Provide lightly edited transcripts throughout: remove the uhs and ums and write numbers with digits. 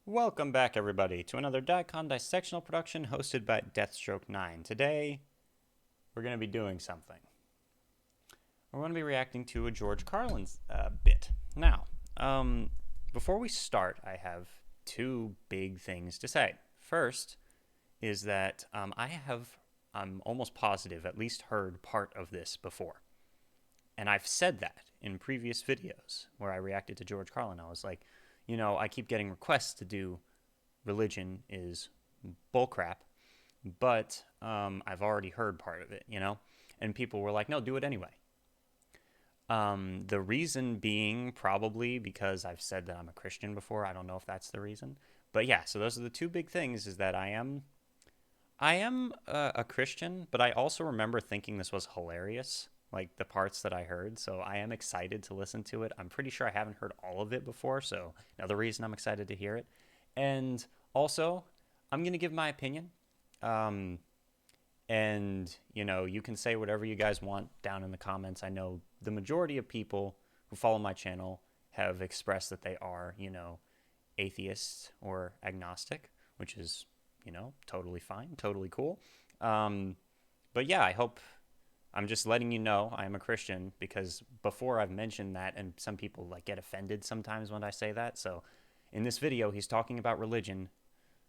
Welcome back, everybody, to another dicondissectional production hosted by Deathstroke9. Today, we're going to be doing something. We're going to be reacting to a George Carlin's bit. Now, before we start, I have two big things to say. First is that I'm almost positive, at least heard part of this before. And I've said that in previous videos where I reacted to George Carlin. I was like, you know, I keep getting requests to do religion is bullcrap, but I've already heard part of it, you know? And people were like, no, do it anyway. The reason being probably because I've said that I'm a Christian before. I don't know if that's the reason. But yeah, so those are the two big things, is that I am a Christian, but I also remember thinking this was hilarious, like the parts that I heard, so I am excited to listen to it. I'm pretty sure I haven't heard all of it before, so another reason I'm excited to hear it. And also, I'm going to give my opinion, and, you know, you can say whatever you guys want down in the comments. I know the majority of people who follow my channel have expressed that they are, you know, atheists or agnostic, which is, you know, totally fine, totally cool. But yeah, I'm just letting you know I am a Christian, because before I've mentioned that, and some people like get offended sometimes when I say that. So in this video, he's talking about religion,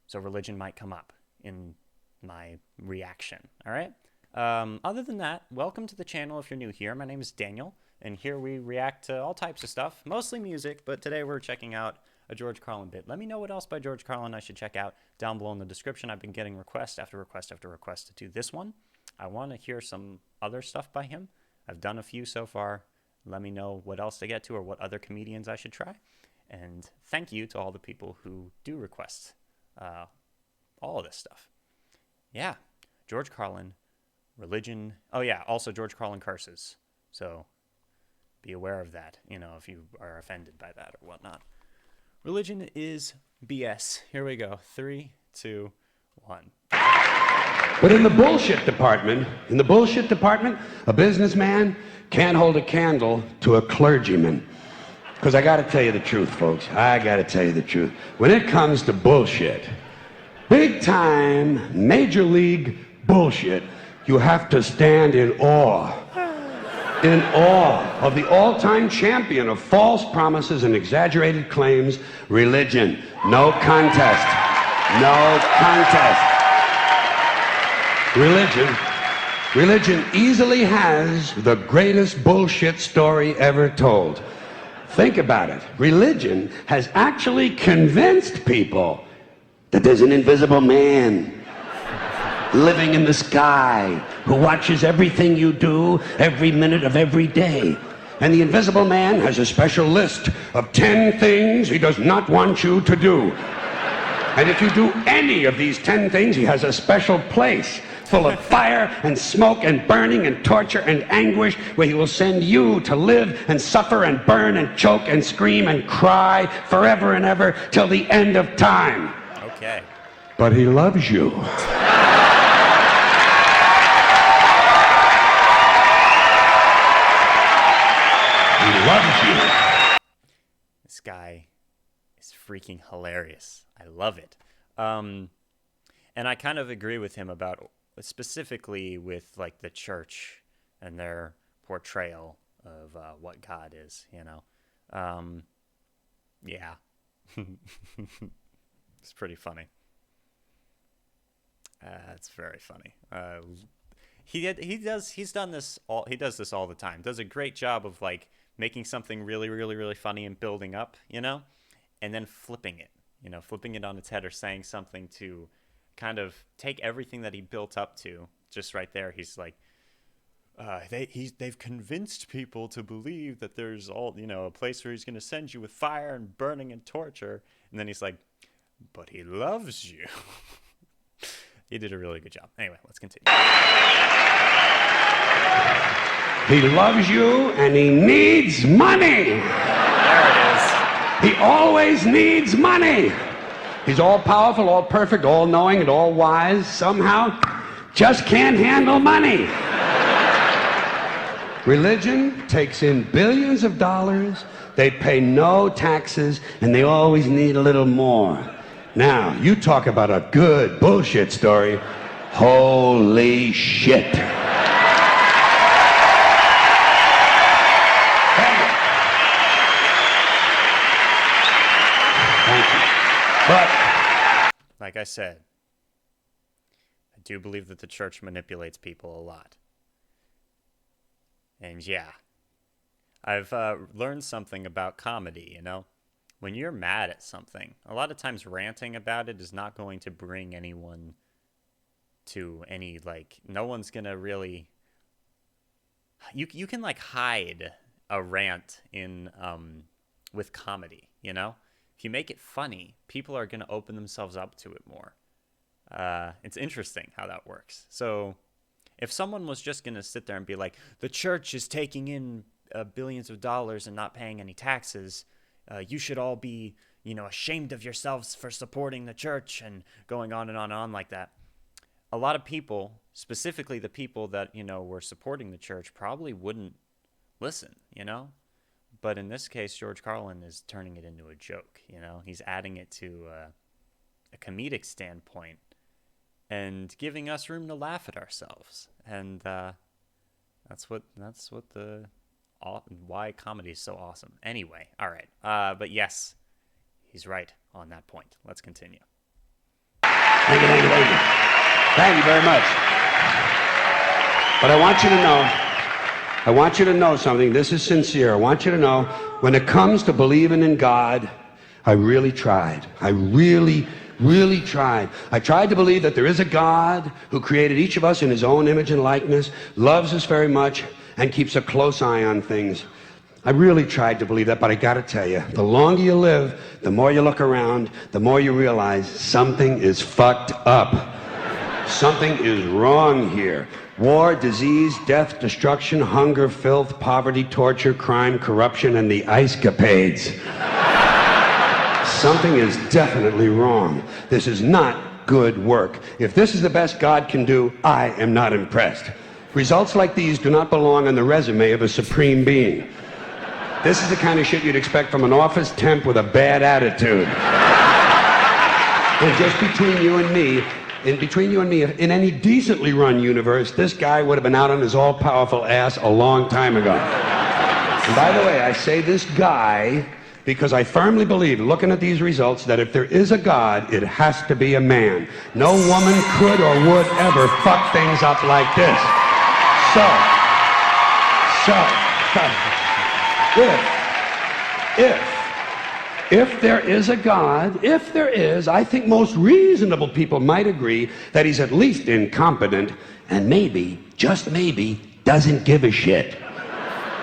so religion might come up in my reaction. All right. Other than that, welcome to the channel if you're new here. My name is Daniel, and here we react to all types of stuff, mostly music, but today we're checking out a George Carlin bit. Let me know what else by George Carlin I should check out down below in the description. I've been getting request after request after request to do this one. I want to hear some other stuff by him. I've done a few so far. Let me know what else to get to or what other comedians I should try. And thank you to all the people who do request all of this stuff. Yeah, George Carlin, religion. Oh yeah, also George Carlin curses. So be aware of that, you know, if you are offended by that or whatnot. Religion is BS. Here we go. 3, 2, 1. But in the bullshit department, a businessman can't hold a candle to a clergyman. Because I got to tell you the truth, folks. I got to tell you the truth. When it comes to bullshit, big time, major league bullshit, you have to stand in awe of the all-time champion of false promises and exaggerated claims, religion. No contest. No contest. Religion easily has the greatest bullshit story ever told. Think about it. Religion has actually convinced people that there's an invisible man living in the sky who watches everything you do every minute of every day. And the invisible man has a special list of 10 things he does not want you to do. And if you do any of these 10 things, he has a special place full of fire and smoke and burning and torture and anguish, where he will send you to live and suffer and burn and choke and scream and cry forever and ever till the end of time. Okay. But he loves you. He loves you. This guy is freaking hilarious. I love it. And I kind of agree with him about, specifically with like the church and their portrayal of what God is, you know. Yeah. It's pretty funny. It's very funny. He does this all the time. Does a great job of like making something really, really, really funny and building up, you know, and then flipping it, you know, flipping it on its head or saying something to kind of take everything that he built up to just right there. He's like, they've convinced people to believe that there's all, you know, a place where he's going to send you with fire and burning and torture. And then he's like, but he loves you. He did a really good job. Anyway, let's continue. He loves you and he needs money. There it is. He always needs money. He's all powerful, all perfect, all knowing, and all wise. Somehow, just can't handle money. Religion takes in billions of dollars. They pay no taxes, and they always need a little more. Now, you talk about a good bullshit story. Holy shit. Thank you. Thank you. But, like I said, I do believe that the church manipulates people a lot. And yeah, I've learned something about comedy, you know? When you're mad at something, a lot of times ranting about it is not going to bring anyone to any, like, no one's going to really... You can, like, hide a rant in with comedy, you know? If you make it funny, people are going to open themselves up to it more. It's interesting how that works. So if someone was just going to sit there and be like, the church is taking in billions of dollars and not paying any taxes, you should all be, you know, ashamed of yourselves for supporting the church, and going on and on like that. A lot of people, specifically the people that, you know, were supporting the church, probably wouldn't listen, you know? But in this case, George Carlin is turning it into a joke, you know? He's adding it to a comedic standpoint and giving us room to laugh at ourselves. And that's why comedy is so awesome. Anyway, all right. But yes, he's right on that point. Let's continue. thank you, thank you, thank you. Thank you very much. But I want you to know something. This is sincere. I want you to know, when it comes to believing in God, I really tried. I really tried. I tried to believe that there is a God who created each of us in his own image and likeness, loves us very much, and keeps a close eye on things. I really tried to believe that, but I gotta tell you, the longer you live, the more you look around, the more you realize something is fucked up. Something is wrong here. War, disease, death, destruction, hunger, filth, poverty, torture, crime, corruption, and the ice capades. Something is definitely wrong. This is not good work. If this is the best God can do, I am not impressed. Results like these do not belong on the resume of a supreme being. This is the kind of shit you'd expect from an office temp with a bad attitude. And just between you and me, in any decently run universe, this guy would have been out on his all-powerful ass a long time ago. And by the way, I say this guy because I firmly believe, looking at these results, that if there is a God, it has to be a man. No woman could or would ever fuck things up like this. If there is a God, if there is, I think most reasonable people might agree that he's at least incompetent and maybe, just maybe, doesn't give a shit.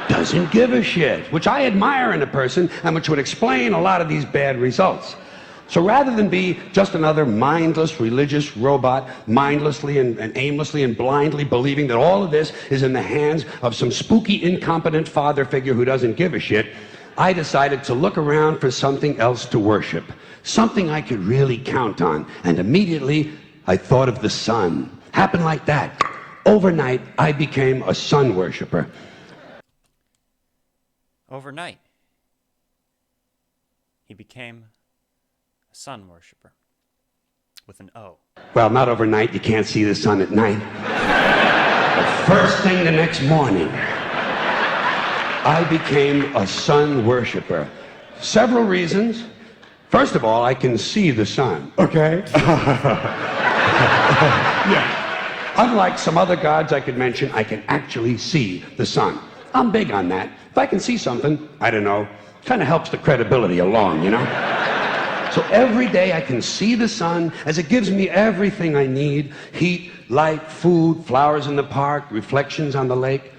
Doesn't give a shit, which I admire in a person and which would explain a lot of these bad results. So rather than be just another mindless religious robot, mindlessly and aimlessly and blindly believing that all of this is in the hands of some spooky, incompetent father figure who doesn't give a shit, I decided to look around for something else to worship, something I could really count on. And immediately, I thought of the sun. Happened like that. Overnight, I became a sun worshiper. Overnight, he became a sun worshiper with an O. Well, not overnight. You can't see the sun at night. But first thing the next morning, I became a sun worshiper. Several reasons. First of all, I can see the sun, okay? Yeah. Unlike some other gods I could mention, I can actually see the sun. I'm big on that. If I can see something, I don't know, kind of helps the credibility along, you know? So every day I can see the sun as it gives me everything I need: heat, light, food, flowers in the park, reflections on the lake,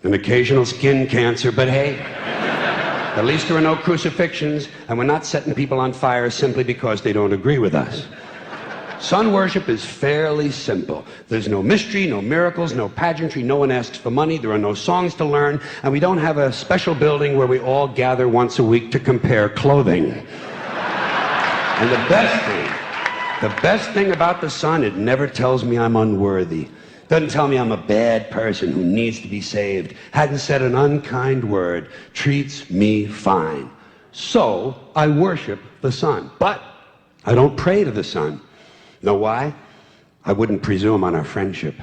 an occasional skin cancer, but hey, at least there are no crucifixions, and we're not setting people on fire simply because they don't agree with us. Sun worship is fairly simple. There's no mystery, no miracles, no pageantry, no one asks for money, there are no songs to learn, and we don't have a special building where we all gather once a week to compare clothing. And the best thing about the sun, it never tells me I'm unworthy. Doesn't tell me I'm a bad person who needs to be saved. Hadn't said an unkind word. Treats me fine. So I worship the sun. But I don't pray to the sun. Know why? I wouldn't presume on our friendship.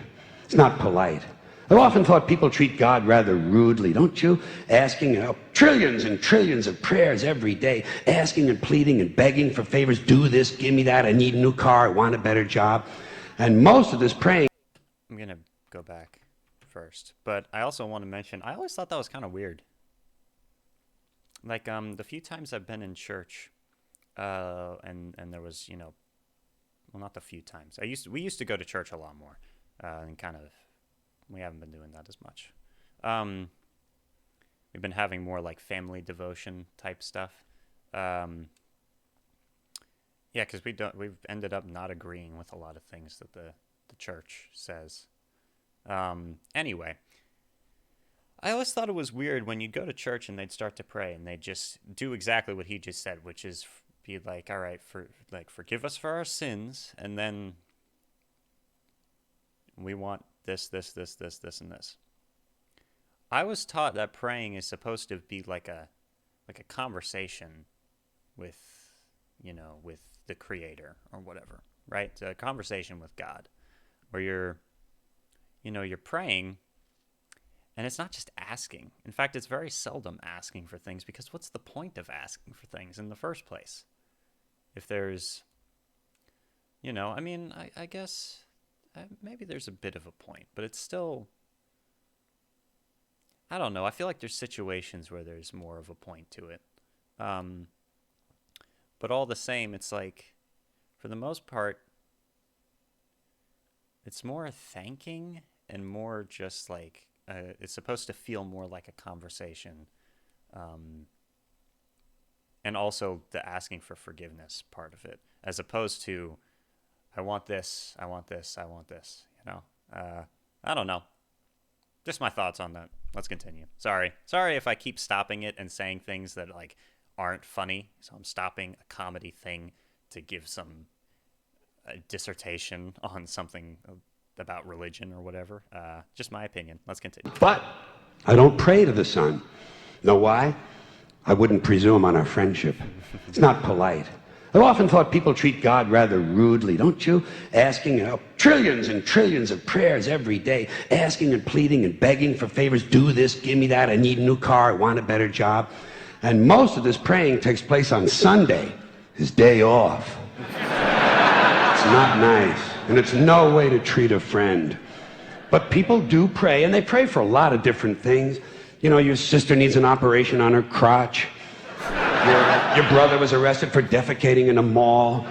It's not polite. I've often thought people treat God rather rudely, don't you? Asking trillions and trillions of prayers every day, asking and pleading and begging for favors. Do this, give me that, I need a new car, I want a better job. And most of this praying... I'm going to go back first, but I also want to mention, I always thought that was kind of weird. Like, the few times I've been in church, and there was, well, not the few times. We used to go to church a lot more, and kind of, we haven't been doing that as much. We've been having more like family devotion type stuff. Yeah, because we've ended up not agreeing with a lot of things that the church says. Anyway, I always thought it was weird when you'd go to church and they'd start to pray and they'd just do exactly what he just said, which is be like, all right, forgive us for our sins, and then we want this, and this. I was taught that praying is supposed to be like a conversation with, with the Creator or whatever, right? A conversation with God, where you're praying, and it's not just asking. In fact, it's very seldom asking for things, because what's the point of asking for things in the first place? If there's, I guess maybe there's a bit of a point, but it's still, I don't know. I feel like there's situations where there's more of a point to it. But all the same, it's like, for the most part, it's more thanking and more just like, it's supposed to feel more like a conversation. And also the asking for forgiveness part of it, as opposed to, I want this, I want this, I want this, I don't know. Just my thoughts on that. Let's continue. Sorry if I keep stopping it and saying things that like aren't funny. So I'm stopping a comedy thing to give some dissertation on something about religion or whatever. Just my opinion. Let's continue. But I don't pray to the sun. Know why? I wouldn't presume on our friendship. It's not polite. I've often thought people treat God rather rudely, don't you? Asking trillions and trillions of prayers every day, asking and pleading and begging for favors. Do this, give me that, I need a new car, I want a better job. And most of this praying takes place on Sunday, his day off. It's not nice, and it's no way to treat a friend. But people do pray, and they pray for a lot of different things. Your sister needs an operation on her crotch. Your brother was arrested for defecating in a mall.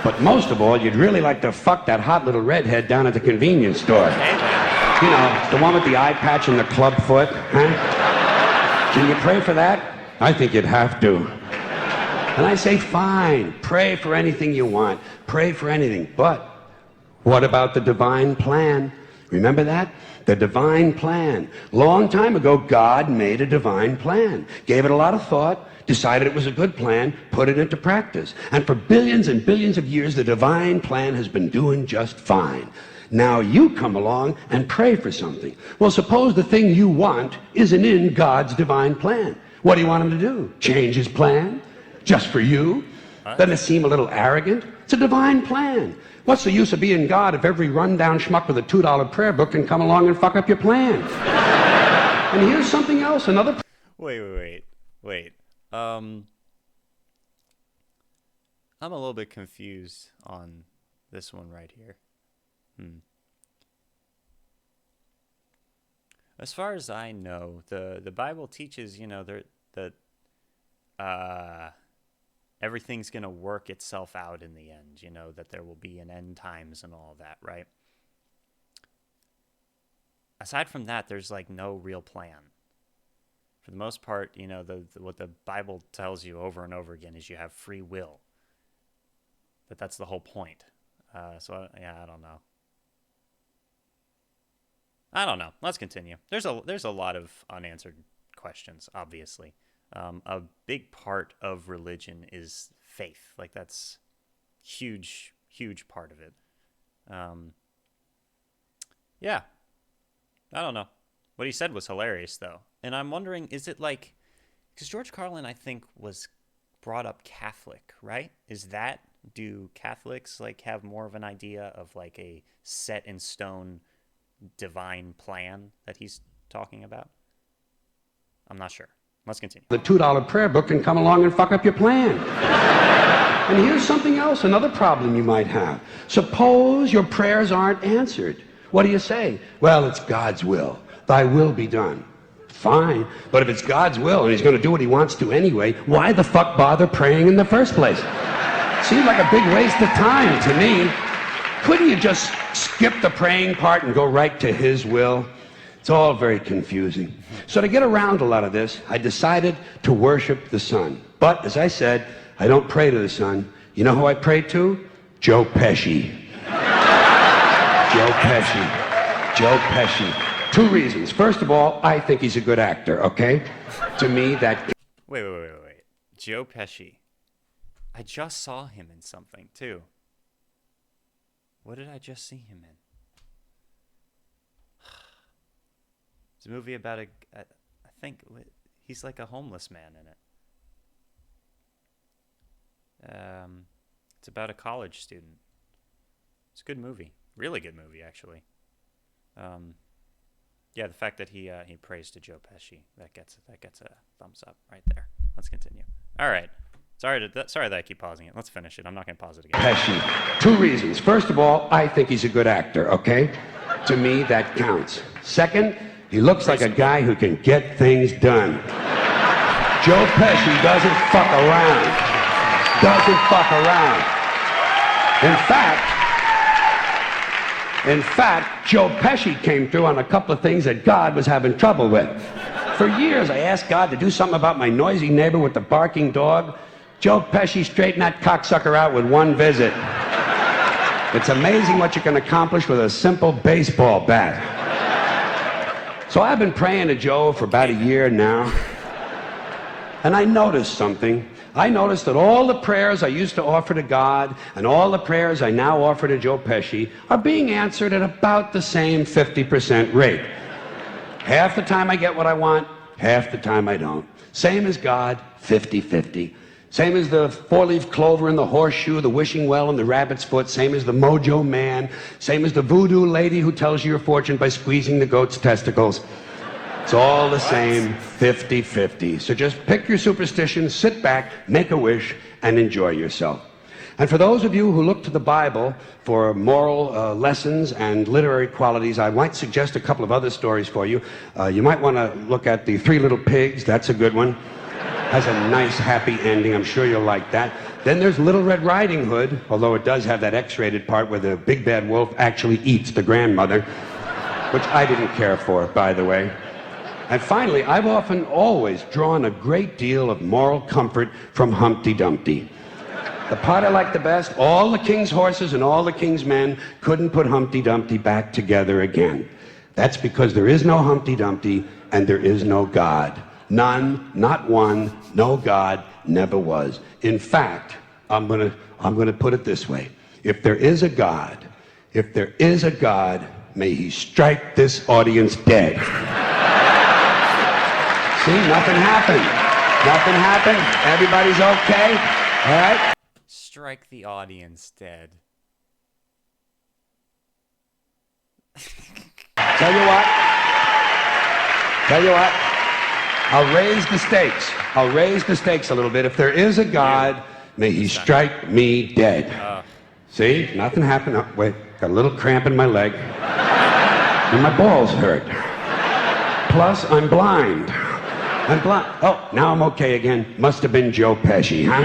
But most of all, you'd really like to fuck that hot little redhead down at the convenience store. The one with the eye patch and the club foot, huh? Can you pray for that? I think you'd have to. And I say, fine, pray for anything you want. Pray for anything. But what about the divine plan? Remember that? The divine plan. Long time ago, God made a divine plan. Gave it a lot of thought, decided it was a good plan, put it into practice. And for billions and billions of years, the divine plan has been doing just fine. Now you come along and pray for something. Well, suppose the thing you want isn't in God's divine plan. What do you want him to do? Change his plan? Just for you? Doesn't it seem a little arrogant? It's a divine plan. What's the use of being God if every rundown schmuck with a $2 prayer book can come along and fuck up your plan? And here's something else, another... Wait. I'm a little bit confused on this one right here. As far as I know, the Bible teaches, that everything's going to work itself out in the end, that there will be an end times and all that, right? Aside from that, there's like no real plan. For the most part, what the Bible tells you over and over again is you have free will. That's the whole point. I don't know. Let's continue. There's a lot of unanswered questions, obviously. A big part of religion is faith. Like, that's huge part of it. Yeah. I don't know. What he said was hilarious, though. And I'm wondering, is it like... Because George Carlin, I think, was brought up Catholic, right? Do Catholics like have more of an idea of like a set in stone divine plan that he's talking about? I'm not sure. Let's continue. The $2 prayer book can come along and fuck up your plan. And here's something else, another problem you might have. Suppose your prayers aren't answered. What do you say? Well, it's God's will. Thy will be done. Fine, but if it's God's will and he's going to do what he wants to anyway, why the fuck bother praying in the first place? Seems like a big waste of time to me. Couldn't you just skip the praying part and go right to his will? It's all very confusing. So to get around a lot of this, I decided to worship the sun. But, as I said, I don't pray to the sun. You know who I pray to? Joe Pesci. Joe Pesci. Joe Pesci. 2 reasons. First of all, I think he's a good actor, okay? To me, that... Wait. Joe Pesci. I just saw him in something, too. What did I just see him in? It's a movie about I think he's like a homeless man in it. It's about a college student. It's a good movie. Really good movie, actually. Yeah, the fact that he prays to Joe Pesci, that gets a thumbs up right there. Let's continue. All right. Sorry that I keep pausing it. Let's finish it. I'm not going to pause it again. Pesci. 2 reasons. First of all, I think he's a good actor, okay? To me, that counts. Second, he looks like a guy who can get things done. Joe Pesci doesn't fuck around. Doesn't fuck around. In fact, Joe Pesci came through on a couple of things that God was having trouble with. For years, I asked God to do something about my noisy neighbor with the barking dog. Joe Pesci straightened that cocksucker out with 1 visit. It's amazing what you can accomplish with a simple baseball bat. So I've been praying to Joe for about a year now. And I noticed something. I noticed that all the prayers I used to offer to God and all the prayers I now offer to Joe Pesci are being answered at about the same 50% rate. Half the time I get what I want, half the time I don't. Same as God, 50-50. Same as the 4-leaf clover and the horseshoe, the wishing well and the rabbit's foot. Same as the mojo man. Same as the voodoo lady who tells you your fortune by squeezing the goat's testicles. It's all the same, 50-50. So just pick your superstition, sit back, make a wish, and enjoy yourself. And for those of you who look to the Bible for moral lessons and literary qualities, I might suggest a couple of other stories for you. You might want to look at the 3 Little Pigs. That's a good one. Has a nice, happy ending. I'm sure you'll like that. Then there's Little Red Riding Hood, although it does have that X-rated part where the big bad wolf actually eats the grandmother, which I didn't care for, by the way. And finally, I've often always drawn a great deal of moral comfort from Humpty Dumpty. The part I like the best, all the king's horses and all the king's men couldn't put Humpty Dumpty back together again. That's because there is no Humpty Dumpty and there is no God. None, not one, no God, never was. In fact, I'm gonna put it this way. If there is a God, may he strike this audience dead. See, nothing happened. Nothing happened. Everybody's okay. All right? Strike the audience dead. Tell you what. I'll raise the stakes a little bit. If there is a God, may he strike me dead. See, nothing happened. Oh, wait, got a little cramp in my leg. And my balls hurt. Plus, I'm blind. Oh, now I'm okay again. Must have been Joe Pesci, huh?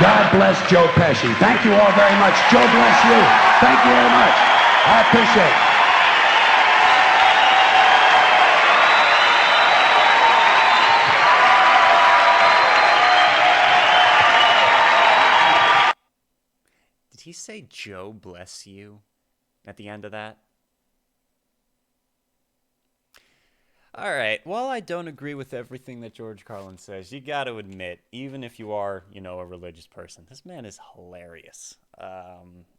God bless Joe Pesci. Thank you all very much. Joe bless you. Thank you very much. I appreciate it. Did he say Joe bless you at the end of that? All right. While I don't agree with everything that George Carlin says, you got to admit, even if you are, a religious person, this man is hilarious.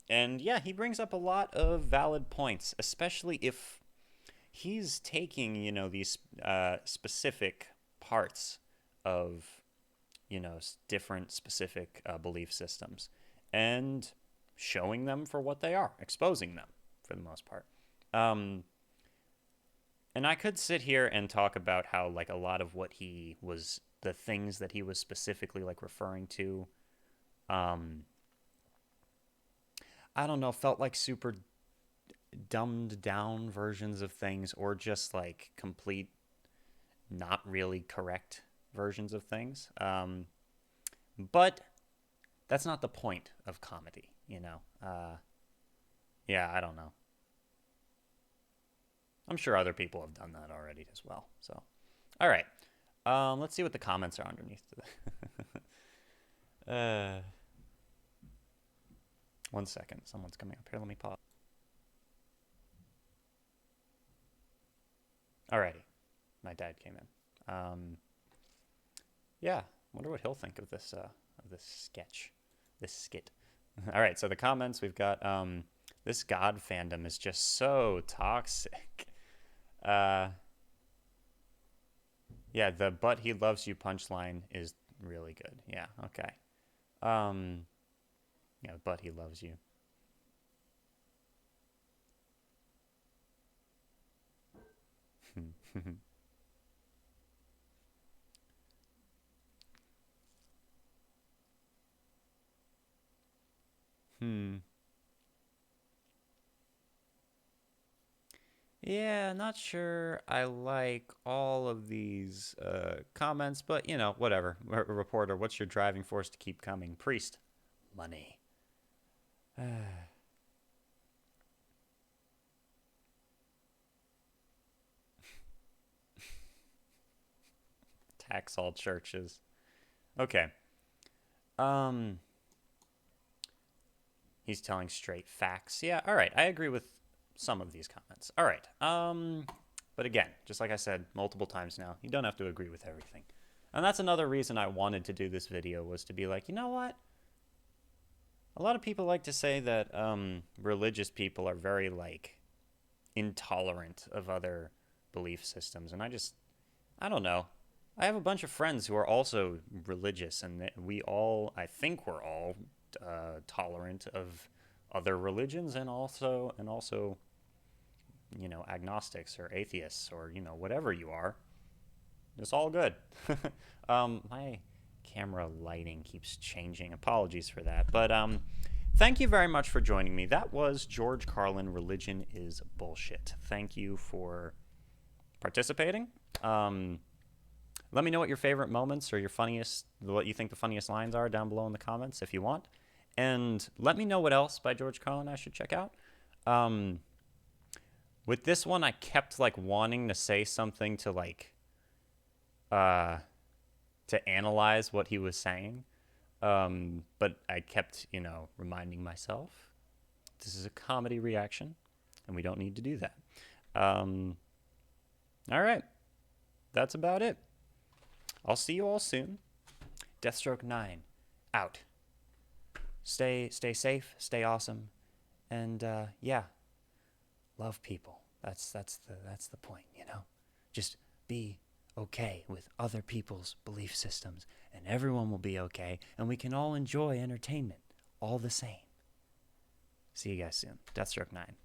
And yeah, he brings up a lot of valid points, especially if he's taking, these specific parts of, you know, different specific belief systems and showing them for what they are, exposing them for the most part. And I could sit here and talk about how, like, a lot of what he was, the things that he was specifically, like, referring to, um, I don't know, felt like super dumbed down versions of things, or just, like, complete, not really correct versions of things. But that's not the point of comedy, you know? Yeah, I don't know. I'm sure other people have done that already as well. So, all right. Let's see what the comments are underneath. One second. Someone's coming up here. Let me pause. Alrighty. My dad came in. Yeah. Wonder what he'll think of this sketch, this skit. All right. So the comments we've got. This God fandom is just so toxic. Yeah, the "but he loves you" punchline is really good. Yeah, okay. Yeah, "but he loves you." Hmm. Yeah, not sure I like all of these comments, but you know, whatever. Reporter, what's your driving force to keep coming? Priest, money. Tax all churches. Okay. Um, he's telling straight facts. Yeah, all right. I agree with some of these comments. All right. But again, just like I said multiple times now, you don't have to agree with everything. And that's another reason I wanted to do this video, was to be like, you know what? A lot of people like to say that religious people are very, like, intolerant of other belief systems. And I don't know. I have a bunch of friends who are also religious, and I think we're all tolerant of other religions, and also, you know, agnostics or atheists, or, you know, whatever you are. It's all good. My camera lighting keeps changing. Apologies for that. But thank you very much for joining me. That was George Carlin, Religion is Bullshit. Thank you for participating. Let me know what your favorite moments, or what you think the funniest lines are, down below in the comments if you want. And let me know what else by George Carlin I should check out. With this one, I kept, like, wanting to say something to, like, to analyze what he was saying. But I kept, you know, reminding myself, this is a comedy reaction, and we don't need to do that. All right. That's about it. I'll see you all soon. Deathstroke 9, out. Stay safe, stay awesome, and yeah, love people. That's the point, you know. Just be okay with other people's belief systems, and everyone will be okay, and we can all enjoy entertainment all the same. See you guys soon. Deathstroke 9.